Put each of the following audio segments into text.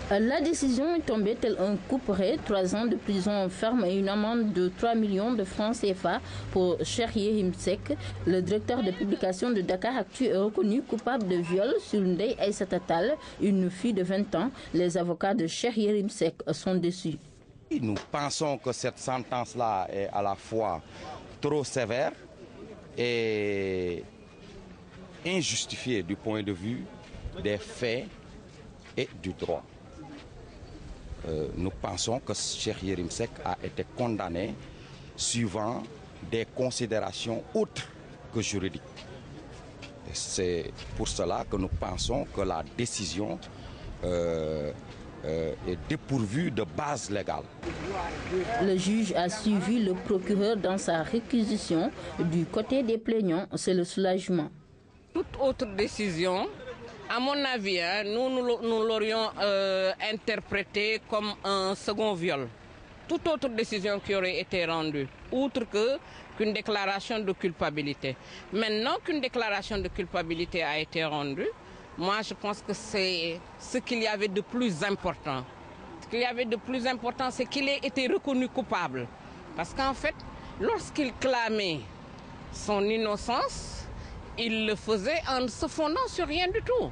La décision est tombée tel un couperet, 3 ans de prison ferme et une amende de 3 millions de francs CFA pour Cheikh Yérim Seck. Le directeur de publication de Dakaractu est reconnu coupable de viol sur Ndeye Aïssata Tall, une fille de 20 ans. Les avocats de Cheikh Yérim Seck sont déçus. Nous pensons que cette sentence-là est à la fois trop sévère et injustifiée du point de vue des faits et du droit. Nous pensons que Cheikh Yérim Seck a été condamné suivant des considérations autres que juridiques. C'est pour cela que nous pensons que la décision est dépourvue de base légale. Le juge a suivi le procureur dans sa réquisition. Du côté des plaignants, c'est le soulagement. Toute autre décision, à mon avis, nous l'aurions interprété comme un second viol. Toute autre décision qui aurait été rendue, outre qu'une déclaration de culpabilité. Maintenant qu'une déclaration de culpabilité a été rendue, moi je pense que c'est ce qu'il y avait de plus important. Ce qu'il y avait de plus important, c'est qu'il ait été reconnu coupable. Parce qu'en fait, lorsqu'il clamait son innocence, il le faisait en ne se fondant sur rien du tout.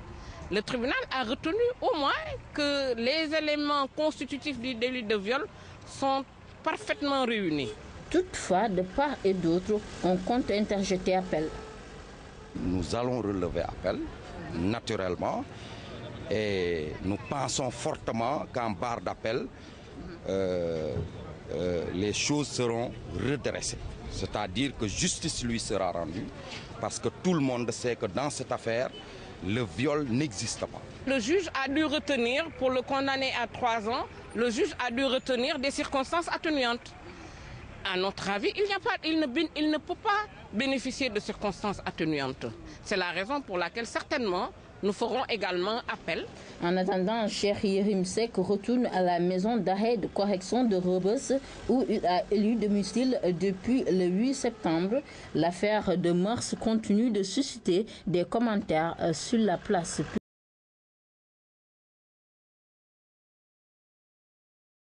Le tribunal a retenu au moins que les éléments constitutifs du délit de viol sont parfaitement réunis. Toutefois, de part et d'autre, on compte interjeter appel. Nous allons relever appel, naturellement, et nous pensons fortement qu'en barre d'appel, les choses seront redressées. C'est-à-dire que justice lui sera rendue, parce que tout le monde sait que dans cette affaire, le viol n'existe pas. Le juge a dû retenir, pour le condamner à 3 ans, le juge a dû retenir des circonstances atténuantes. À notre avis, il ne peut pas bénéficier de circonstances atténuantes. C'est la raison pour laquelle certainement nous ferons également appel. En attendant, Cheikh Yérim Seck retourne à la maison d'arrêt de correction de Rebeuss où il a élu domicile depuis le 8 septembre. L'affaire de mœurs continue de susciter des commentaires sur la place.